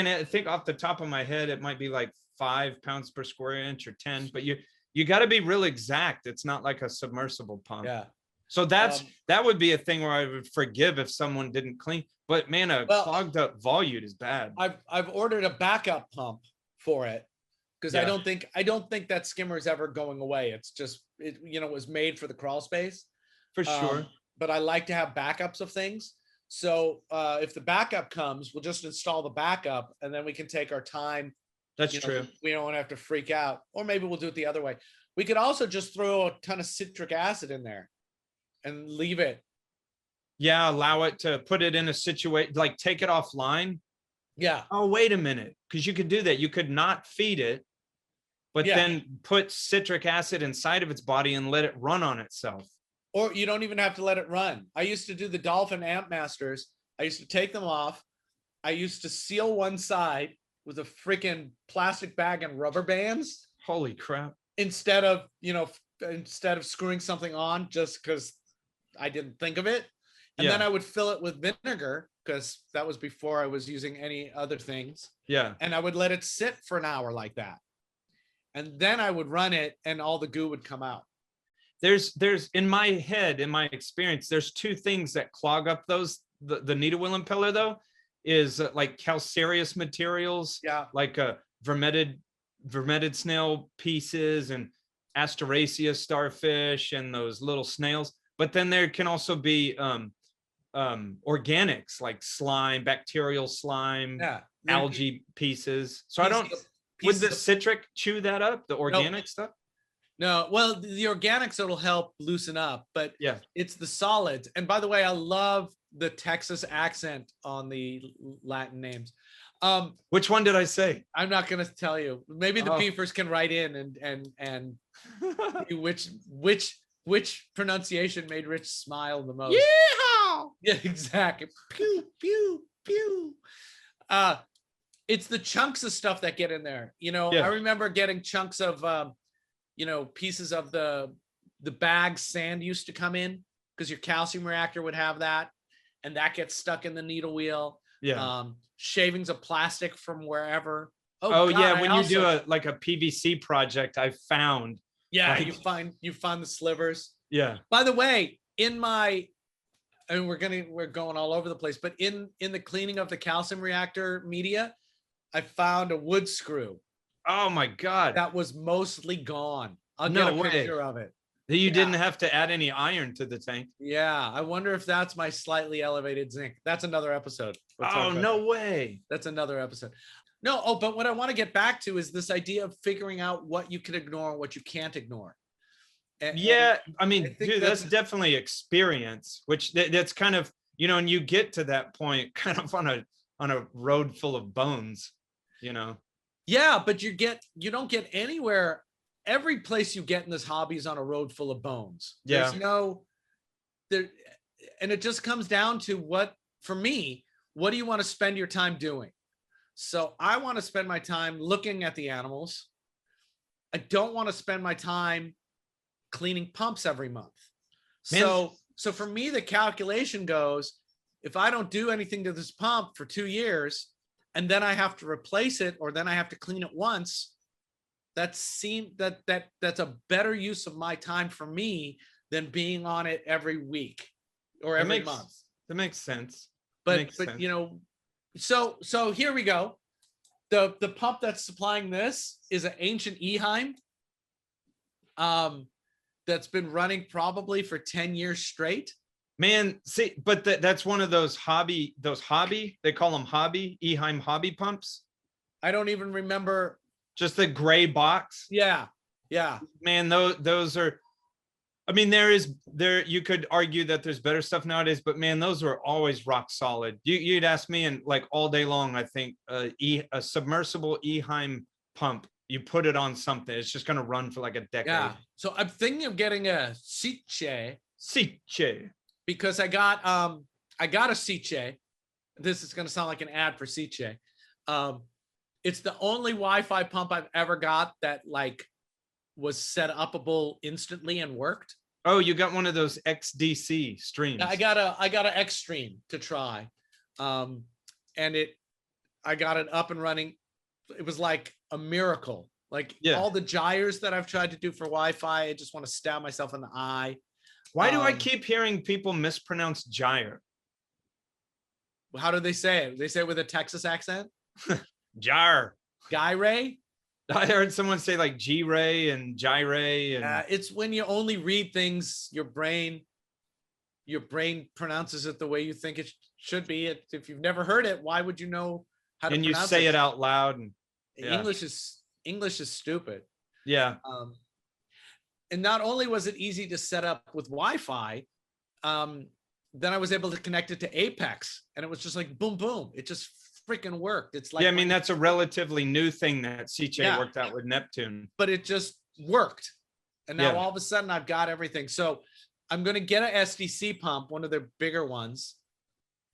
I think off the top of my head it might be like 5 pounds per square inch or 10, but you got to be real exact. It's not like a submersible pump. Yeah. So that would be a thing where I would forgive if someone didn't clean. But man, clogged up volute is bad. I've ordered a backup pump for it because I don't think that skimmer is ever going away. It's just it was made for the crawl space. For sure. But I like to have backups of things. So if the backup comes, we'll just install the backup and then we can take our time. That's true. We don't have to freak out. Or maybe we'll do it the other way. We could also just throw a ton of citric acid in there and leave it. Yeah, allow it to put it in a situation, like take it offline. Yeah. Oh, wait a minute. Because you could do that. You could not feed it, but then put citric acid inside of its body and let it run on itself. Or you don't even have to let it run. I used to do the Dolphin Amp Masters. I used to take them off. I used to seal one side with a freaking plastic bag and rubber bands. Holy crap. Instead of screwing something on just because I didn't think of it. And then I would fill it with vinegar because that was before I was using any other things. Yeah. And I would let it sit for an hour like that. And then I would run it and all the goo would come out. There's in my head, in my experience, there's two things that clog up the needle wheel impeller though, is like calcareous materials, like vermeted snail pieces and Asteraceae starfish and those little snails. But then there can also be organics like slime, bacterial slime, algae pieces. So would the citric chew that up, the organic stuff? No, well, the organics, it'll help loosen up, but it's the solids. And by the way, I love the Texas accent on the Latin names. Which one did I say? I'm not gonna tell you. Maybe the Oh. beefers can write in and which pronunciation made Rich smile the most. Yeehaw! Yeah, exactly. Pew pew pew. It's the chunks of stuff that get in there. You know, Yeah. I remember getting chunks of pieces of the bag sand used to come in because your calcium reactor would have that, and that gets stuck in the needle wheel. Yeah. Shavings of plastic from wherever. Oh, God, yeah, when you do also, a PVC project, I found. yeah, like- you find the slivers. Yeah. By the way, in my, and we're going all over the place, but in the cleaning of the calcium reactor media, I found a wood screw Oh my God. that was mostly gone. I'll No get a way. picture of it. You Yeah. didn't have to add any iron to the tank. Yeah, I wonder if that's my slightly elevated zinc. That's another episode. We'll talk Oh, about no that. way. That's another episode. No, oh, but what I want to get back to is this idea of figuring out what you can ignore and what you can't ignore. And Yeah, I mean, I think dude, that's- that's definitely experience, which that's kind of, and you get to that point kind of on a road full of bones, yeah, but you don't get anywhere. Every place you get in this hobby is on a road full of bones. Yeah. There's no there, and it just comes down to what do you want to spend your time doing? So I want to spend my time looking at the animals. I don't want to spend my time cleaning pumps every month. Man. So for me, the calculation goes, if I don't do anything to this pump for 2 years, and then I have to replace it, or then I have to clean it once, that's a better use of my time for me than being on it every week or every month. That makes sense. But so here we go. The pump that's supplying this is an ancient Eheim. That's been running probably for 10 years straight. Man, see, but that's one of those hobby, they call them Eheim hobby pumps. I don't even remember. Just the gray box. Yeah. Man, those are, I mean, you could argue that there's better stuff nowadays, but man, those were always rock solid. You'd ask me, and like all day long, I think a submersible Eheim pump, you put it on something, it's just going to run for like a decade. Yeah. So I'm thinking of getting a Siche because I got a Siche. This is going to sound like an ad for Siche. It's the only Wi-Fi pump I've ever got that like was set upable instantly and worked. Oh, you got one of those XDC streams. I got an X stream to try. And I got it up and running. It was like a miracle. Like all the gyres that I've tried to do for Wi-Fi, I just want to stab myself in the eye. Why do I keep hearing people mispronounce gyre? How do they say it? They say it with a Texas accent? Gyre. Gyre? I heard someone say like G-ray and gyre. And it's when you only read things, your brain pronounces it the way you think it should be. If you've never heard it, why would you know how to pronounce it? And you say it out loud. And English is stupid. Yeah. And not only was it easy to set up with Wi-Fi, then I was able to connect it to Apex, and it was just like boom, boom. It just freaking worked. It's like, I mean, that's a relatively new thing that CJ worked out with Neptune. But it just worked. And now all of a sudden I've got everything. So I'm going to get an SDC pump, one of their bigger ones.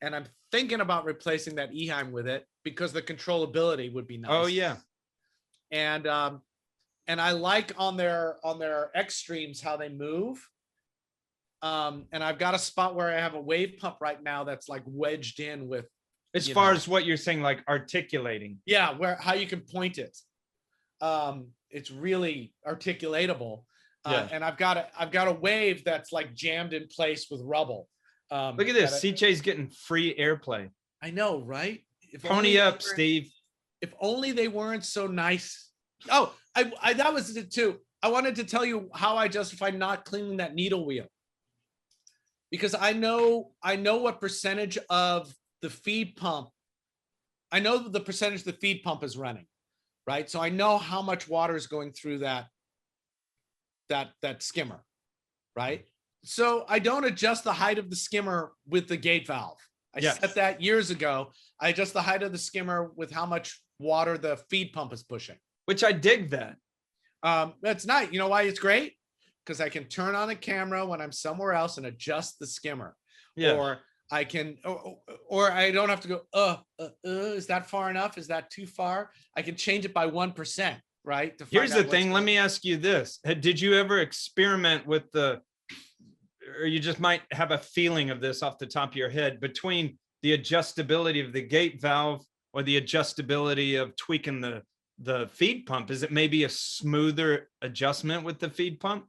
And I'm thinking about replacing that Eheim with it because the controllability would be nice. Oh yeah. And I like on their X streams how they move. And I've got a spot where I have a wave pump right now that's like wedged in with. As far as what you're saying, like articulating. Yeah, how you can point it. It's really articulatable. And I've got a wave that's like jammed in place with rubble. Look at this. CJ's getting free airplay. I know, right? Pony up, Steve. If only they weren't so nice. Oh, I that was it too. I wanted to tell you how I justified not cleaning that needle wheel. Because I know what percentage of the feed pump, I know the percentage the feed pump is running, right? So I know how much water is going through that skimmer, right? So I don't adjust the height of the skimmer with the gate valve. I Yes. set that years ago. I adjust the height of the skimmer with how much water the feed pump is pushing. Which I dig that. That's nice. You know why it's great? Because I can turn on a camera when I'm somewhere else and adjust the skimmer. Yeah. Or I can, or I don't have to go, is that far enough? Is that too far? I can change it by 1%, right? To find Here's out the what's thing. Let going me on. ask you this. Did you ever experiment with or you just might have a feeling of this off the top of your head, between the adjustability of the gate valve or the adjustability of tweaking the feed pump? Is it maybe a smoother adjustment with the feed pump?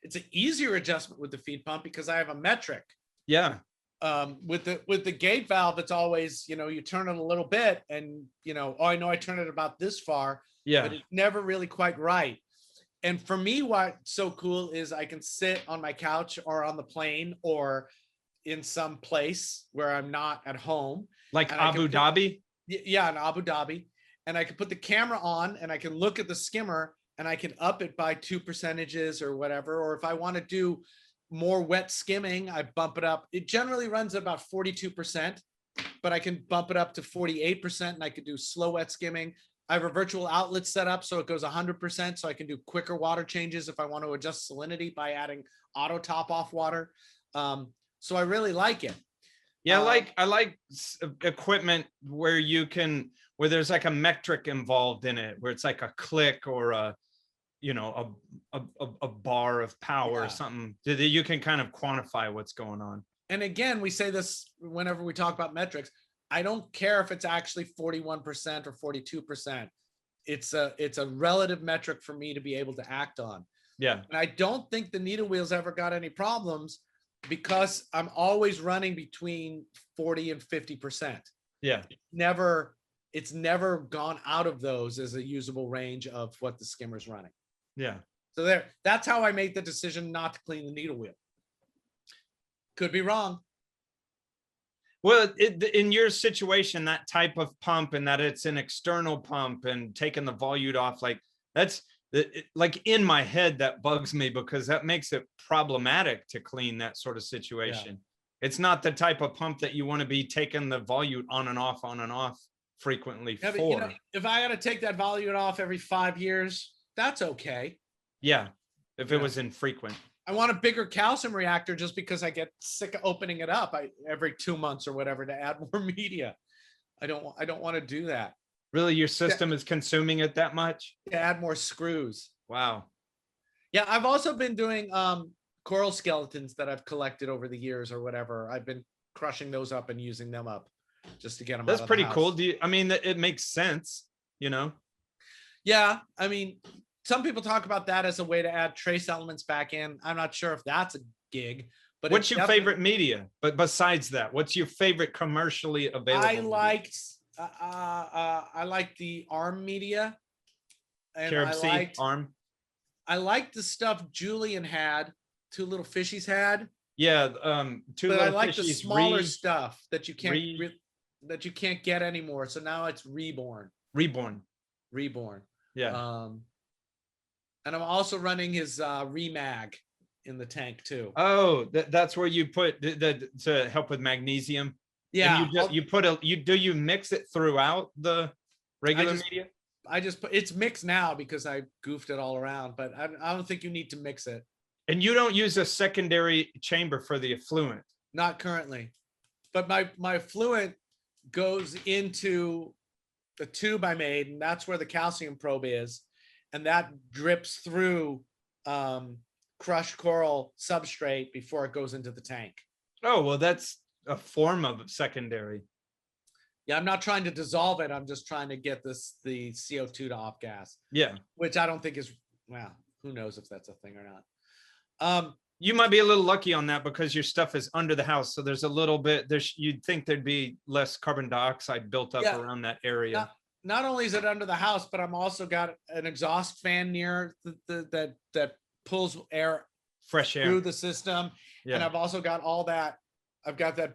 It's an easier adjustment with the feed pump because I have a metric. Yeah. With the gate valve, it's always, you turn it a little bit and, oh, I know I turn it about this far, Yeah. but it's never really quite right. And for me, what's so cool is I can sit on my couch or on the plane or in some place where I'm not at home. Like And Abu Dhabi? Yeah, in Abu Dhabi. And I can put the camera on and I can look at the skimmer and I can up it by 2% or whatever. Or if I want to do more wet skimming, I bump it up. It generally runs at about 42%, but I can bump it up to 48% and I could do slow wet skimming. I have a virtual outlet set up so it goes 100%, so I can do quicker water changes if I want to adjust salinity by adding auto top off water. So I really like it. Yeah, I like equipment where there's like a metric involved in it, where it's like a click or a bar of power or something that you can kind of quantify what's going on. And again, we say this whenever we talk about metrics. I don't care if it's actually 41% or 42%. It's a relative metric for me to be able to act on. Yeah. And I don't think the needle wheels ever got any problems because I'm always running between 40 and 50%. Yeah. It's never gone out of those as a usable range of what the skimmer's running. Yeah. So that's how I made the decision not to clean the needle wheel. Could be wrong. Well, in your situation, that type of pump and that it's an external pump and taking the volute off, like that's like in my head, that bugs me because that makes it problematic to clean that sort of situation. Yeah. It's not the type of pump that you want to be taking the volute on and off frequently yeah, for. But, if I got to take that volute off every 5 years, that's okay. Yeah, if it was infrequent. I want a bigger calcium reactor just because I get sick of opening it up every 2 months or whatever to add more media. I don't want to do that. Really, your system is consuming it that much? To add more screws. Wow. Yeah, I've also been doing coral skeletons that I've collected over the years or whatever. I've been crushing those up and using them up just to get them. That's out of pretty the house. cool. It makes sense, Yeah, I mean, some people talk about that as a way to add trace elements back in. I'm not sure if that's a gig, but what's your favorite media? But besides that, what's your favorite commercially available? I liked the arm media. And arm. I liked the stuff Julian had, Two Little Fishies had. Yeah, but I like the smaller stuff that you can't get anymore. So now it's Reborn. Yeah. And I'm also running his Remag in the tank too. Oh, that's where you put to help with magnesium. Yeah. And you mix it throughout the regular media? I just put it's mixed now because I goofed it all around, but I don't think you need to mix it. And you don't use a secondary chamber for the effluent? Not currently, but my effluent goes into the tube I made, and that's where the calcium probe is, and that drips through crushed coral substrate before it goes into the tank. Oh, well, that's a form of secondary. Yeah, I'm not trying to dissolve it. I'm just trying to get the CO2 to off gas. Yeah. Which I don't think is, well, who knows if that's a thing or not. You might be a little lucky on that because your stuff is under the house. So there's a little bit, you'd think there'd be less carbon dioxide built up around that area. Not only is it under the house, but I'm also got an exhaust fan near that pulls fresh air through the system. Yeah. And I've also got all that. I've got that,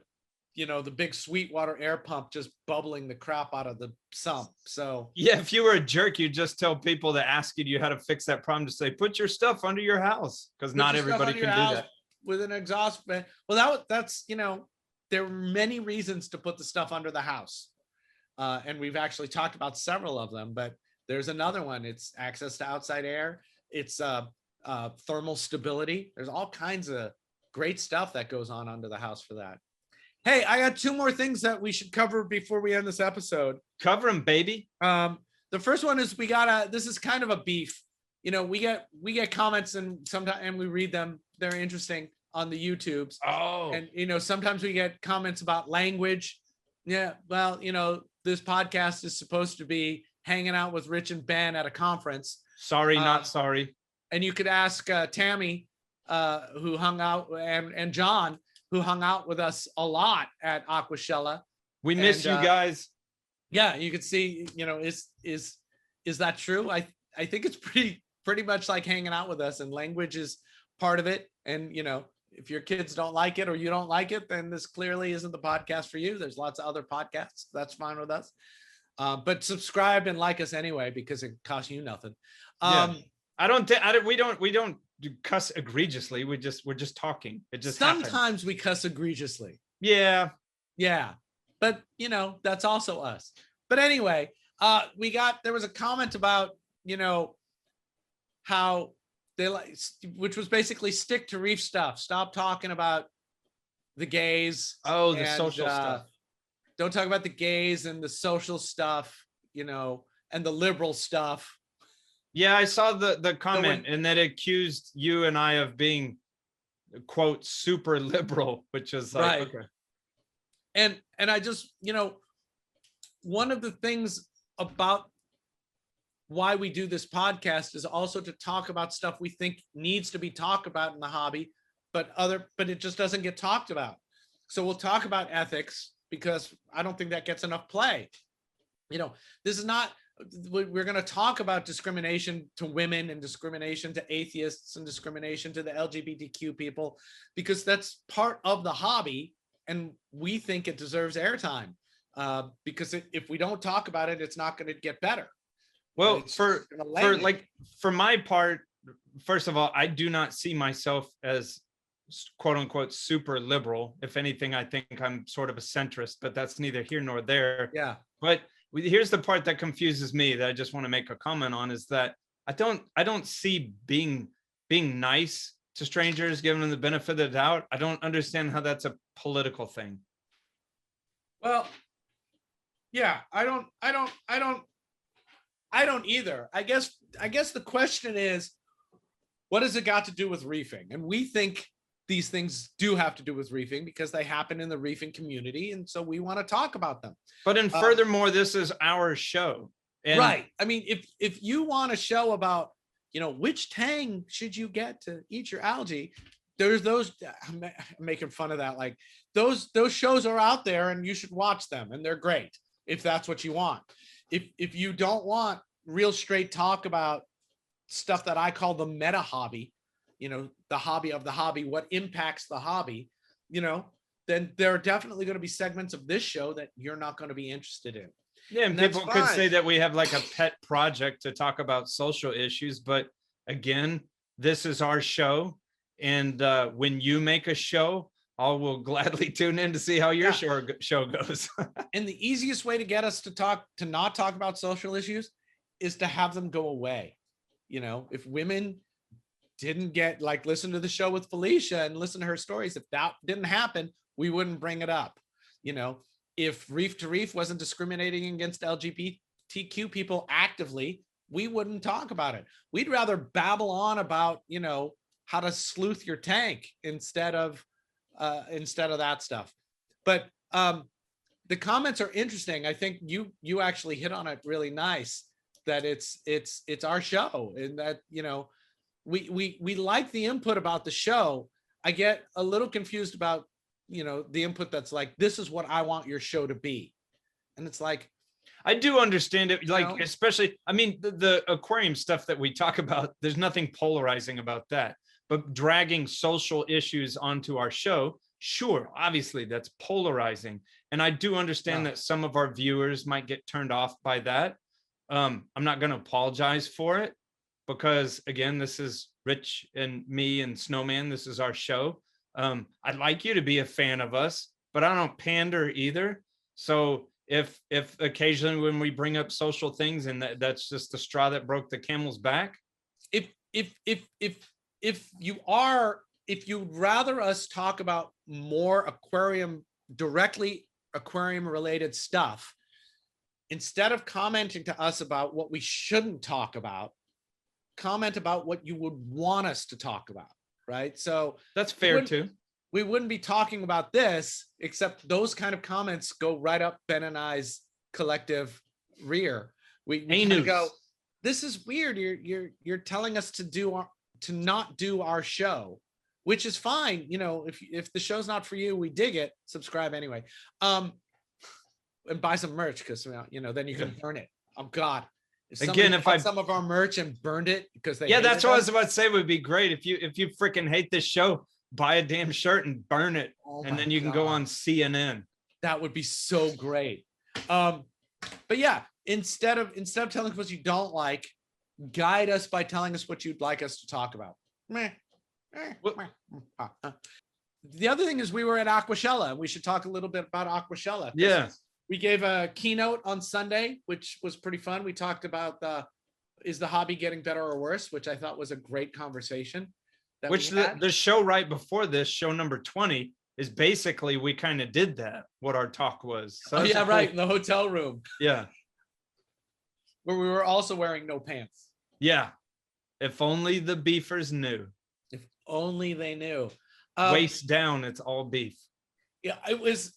the big Sweetwater air pump just bubbling the crap out of the sump. So yeah, if you were a jerk, you'd just tell people that ask you how to fix that problem to say, put your stuff under your house, because not everybody can do that with an exhaust fan. Well, that's there are many reasons to put the stuff under the house. And we've actually talked about several of them, but there's another one. It's access to outside air. It's thermal stability. There's all kinds of great stuff that goes on under the house for that. Hey, I got two more things that we should cover before we end this episode. Cover them, baby. The first one is this is kind of a beef. You know, we get comments and sometimes, and we read them. They're interesting on the YouTubes. Oh, And, you know, sometimes we get comments about language. Yeah, well, you know, this podcast is supposed to be hanging out with Rich and Ben at a conference. sorry, not sorry. And you could ask Tammy, who hung out, and John, who hung out with us a lot at Aquashella. We miss you guys. Yeah, you could see, you know, is that true? I think it's pretty much like hanging out with us, and language is part of it. And, you know, if your kids don't like it or you don't like it, then this clearly isn't the podcast for you. There's lots of other podcasts. That's fine with us. But subscribe and like us anyway, because it costs you nothing. Yeah. We don't cuss egregiously. We're just talking. It just sometimes happens. we cuss egregiously. Yeah. But you know, that's also us. But anyway, there was a comment about, you know, how they like, which was basically stick to reef stuff. Stop talking about the gays. Oh, the social stuff. Don't talk about the gays and the social stuff, you know, and the liberal stuff. Yeah, I saw the comment, and that accused you and I of being, quote, super liberal, which is like, right. Okay. And I just, you know, one of the things about why we do this podcast is also to talk about stuff we think needs to be talked about in the hobby, but it just doesn't get talked about. So we'll talk about ethics, because I don't think that gets enough play. You know, this is not, we're going to talk about discrimination to women and discrimination to atheists and discrimination to the LGBTQ people, because that's part of the hobby. And we think it deserves airtime, because if we don't talk about it, it's not going to get better. Well, for my part, first of all, I do not see myself as quote unquote super liberal. If anything, I think I'm sort of a centrist, but that's neither here nor there. Yeah. But here's the part that confuses me that I just want to make a comment on, is that I don't see being nice to strangers, giving them the benefit of the doubt. I don't understand how that's a political thing. Well, yeah, I don't either. I guess the question is, what has it got to do with reefing? And we think these things do have to do with reefing, because they happen in the reefing community, and so we want to talk about them. But furthermore, this is our show. And right. I mean, if you want a show about, you know, which tang should you get to eat your algae, there's those, I'm making fun of that. Like those shows are out there, and you should watch them, and they're great if that's what you want. If you don't want real straight talk about stuff that I call the meta hobby, you know, the hobby of the hobby, what impacts the hobby, you know, then there are definitely going to be segments of this show that you're not going to be interested in. Yeah, and people could say that we have like a pet project to talk about social issues, but again, this is our show, and when you make a show, I will gladly tune in to see how your show goes. And the easiest way to get us to not talk about social issues is to have them go away. You know, if women didn't listen to the show with Felicia and listen to her stories, if that didn't happen, we wouldn't bring it up. You know, if Reef to Reef wasn't discriminating against LGBTQ people actively, we wouldn't talk about it. We'd rather babble on about, you know, how to sleuth your tank instead of that stuff. But the comments are interesting. I think you actually hit on it really nice, that it's our show, and that, you know, we like the input about the show. I get a little confused about, you know, the input that's like, this is what I want your show to be. And it's like, I do understand it. Like, you know, especially, I mean, the aquarium stuff that we talk about, there's nothing polarizing about that, but dragging social issues onto our show, sure, obviously that's polarizing. And I do understand that some of our viewers might get turned off by that. I'm not going to apologize for it, because again, this is Rich and me and Snowman. This is our show. I'd like you to be a fan of us. but I don't pander either. So if occasionally when we bring up social things and that's just the straw that broke the camel's back. If you'd rather us talk about more directly aquarium related stuff, instead of commenting to us about what we shouldn't talk about, comment about what you would want us to talk about, right? So that's fair too. We wouldn't be talking about this, except those kind of comments go right up Ben and I's collective rear. We kind of go, this is weird. You're telling us to not do our show, which is fine. You know, if the show's not for you, we dig it. Subscribe anyway. And buy some merch because you know, then you can burn it. Oh God. If I some of our merch and burned it because they that's what I was about to say would be great. If you freaking hate this show, buy a damn shirt and burn it. And then you can go on CNN. That would be so great. But yeah, instead of telling us what you don't like, guide us by telling us what you'd like us to talk about. The other thing is we were at Aquashella, and we should talk a little bit about Aquashella. Yeah. We gave a keynote on Sunday, which was pretty fun. We talked about is the hobby getting better or worse, which I thought was a great conversation. Which the show right before this, show number 20, is basically we kind of did that, what our talk was. So yeah, right, in the hotel room. Yeah. Where we were also wearing no pants. Yeah. If only the beefers knew. If only they knew. Waist down, it's all beef. Yeah, it was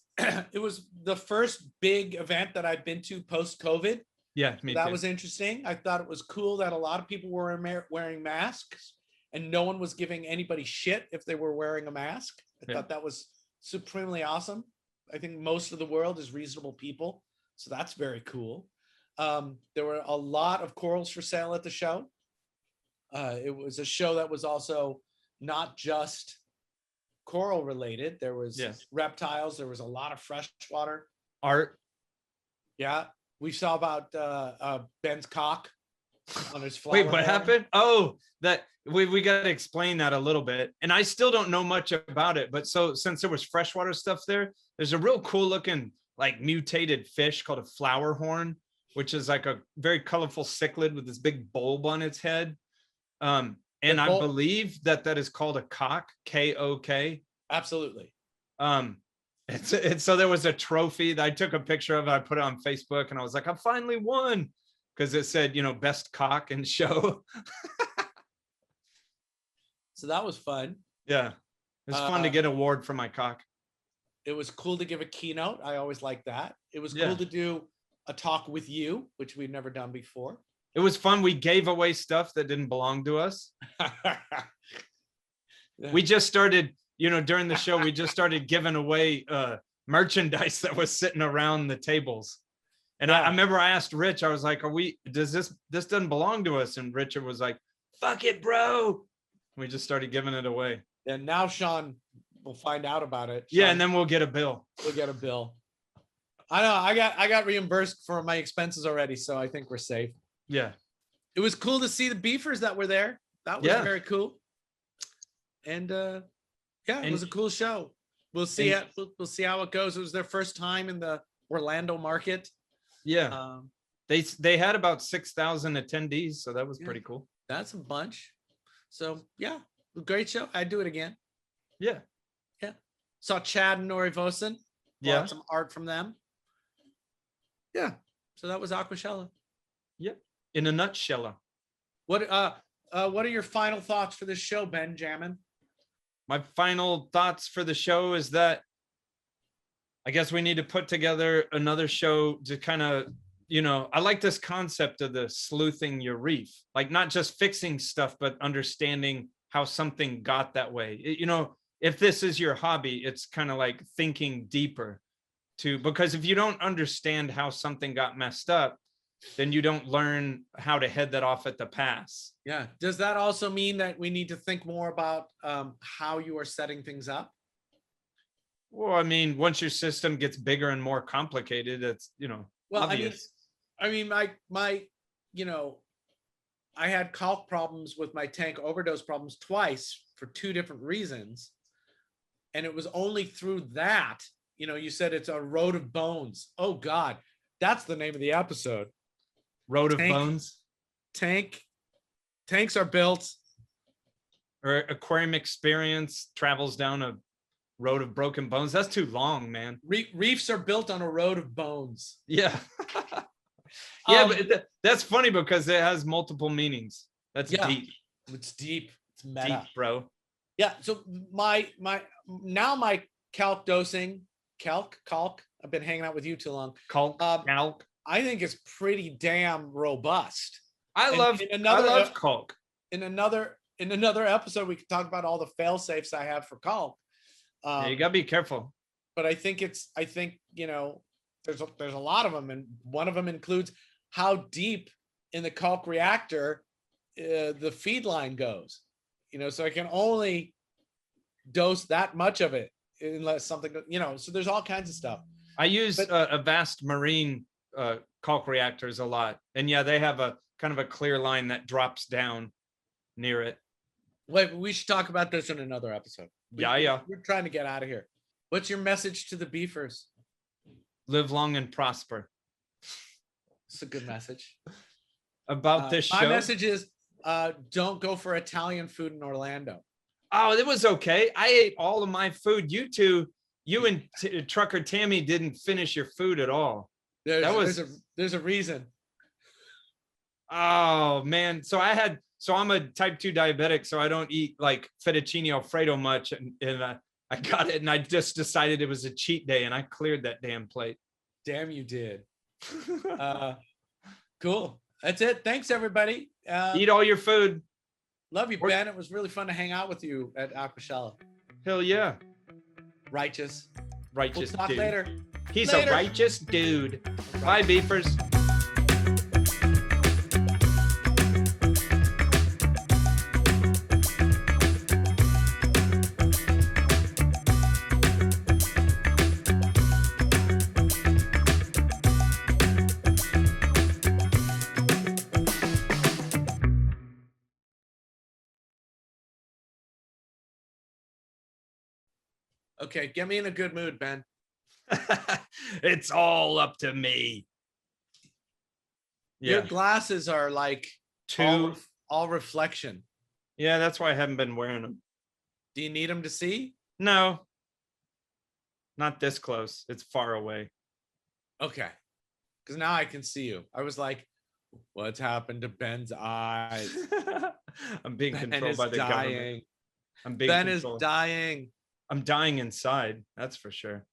the first big event that I've been to post-COVID. Yeah, me that too. was interesting. I thought it was cool that a lot of people were wearing masks and no one was giving anybody shit if they were wearing a mask. I thought that was supremely awesome. I think most of the world is reasonable people, so that's very cool. There were a lot of corals for sale at the show. It was a show that was also not just coral related. There was reptiles. There was a lot of freshwater art. Yeah, we saw about Ben's cock on his flower. Wait, what happened? Oh, that we got to explain that a little bit. And I still don't know much about it, but so since there was freshwater stuff there's a real cool looking like mutated fish called a flower horn, which is like a very colorful cichlid with this big bulb on its head. And I believe that is called a cock, K-O-K. Absolutely. It's so there was a trophy that I took a picture of. I put it on Facebook and I was like, I finally won, because it said, you know, best cock in show. So that was fun. Yeah, it was fun to get an award for my cock. It was cool to give a keynote. I always like that. It was cool to do a talk with you, which we've never done before. It was fun. We gave away stuff that didn't belong to us. We just started, you know, during the show, we just started giving away merchandise that was sitting around the tables. And I remember I asked Rich, I was like, this doesn't belong to us? And Richard was like, fuck it, bro. We just started giving it away. And now Sean will find out about it. Sean, and then we'll get a bill. We'll get a bill. I know, I got reimbursed for my expenses already, so I think we're safe. Yeah. It was cool to see the beefers that were there. That was very cool. And it was a cool show. We'll see we'll see how it goes. It was their first time in the Orlando market. Yeah. They had about 6,000 attendees, so that was pretty cool. That's a bunch. So yeah, great show. I'd do it again. Yeah. Yeah. Saw Chad and Nori Vosen. Bought some art from them. Yeah. So that was Aquashella. Yeah. In a nutshell. What are your final thoughts for this show, Benjamin? My final thoughts for the show is that I guess we need to put together another show to kind of, you know, I like this concept of the sleuthing your reef, like not just fixing stuff, but understanding how something got that way. You know, if this is your hobby, it's kind of like thinking deeper because if you don't understand how something got messed up, then you don't learn how to head that off at the pass. Yeah. Does that also mean that we need to think more about how you are setting things up? Well, I mean, once your system gets bigger and more complicated, it's, you know, obvious. I mean, my, you know, I had caulk problems with my tank overdose problems twice for 2 different reasons. And it was only through that you said it's a road of bones. Oh God, that's the name of the episode. Road of Tank. Bones Tanks are built. or Aquarium Experience travels down a road of broken bones. That's too long, man. Reefs are built on a road of bones. Yeah. Yeah, but that's funny because it has multiple meanings. That's deep. It's deep. It's meta. Deep, bro. Yeah. So my calc dosing, calc. I've been hanging out with you too long. Calc. I think it's pretty damn robust. I love calc. In another episode, we could talk about all the fail safes I have for calc. Yeah, you gotta be careful. But I think there's a lot of them, and one of them includes how deep in the calc reactor the feed line goes. So I can only dose that much of it unless something, so there's all kinds of stuff. I use a vast marine calc reactors a lot, and yeah, they have a kind of a clear line that drops down near it. Wait, we should talk about this in another episode. Yeah. We're trying to get out of here. What's your message to the beefers? Live long and prosper. It's a good message. About this show. My message is don't go for Italian food in Orlando. Oh, it was okay. I ate all of my food. You and Trucker Tammy didn't finish your food at all. There's a reason. Oh man. So I'm a type 2 diabetic, so I don't eat like fettuccine Alfredo much. And I got it and I just decided it was a cheat day and I cleared that damn plate. Damn, you did. Cool. That's it. Thanks, everybody. Eat all your food. Love you, Ben. It was really fun to hang out with you at Aquashella. Hell yeah. Righteous. We'll talk dude. later. He's a righteous dude. Bye, beefers. Okay, get me in a good mood, Ben. It's all up to me. Your glasses are like all reflection. Yeah, that's why I haven't been wearing them. Do you need them to see? No. Not this close. It's far away. Okay. Because now I can see you. I was like, what's happened to Ben's eyes? I'm being controlled by the government. Ben is dying. I'm dying inside. That's for sure.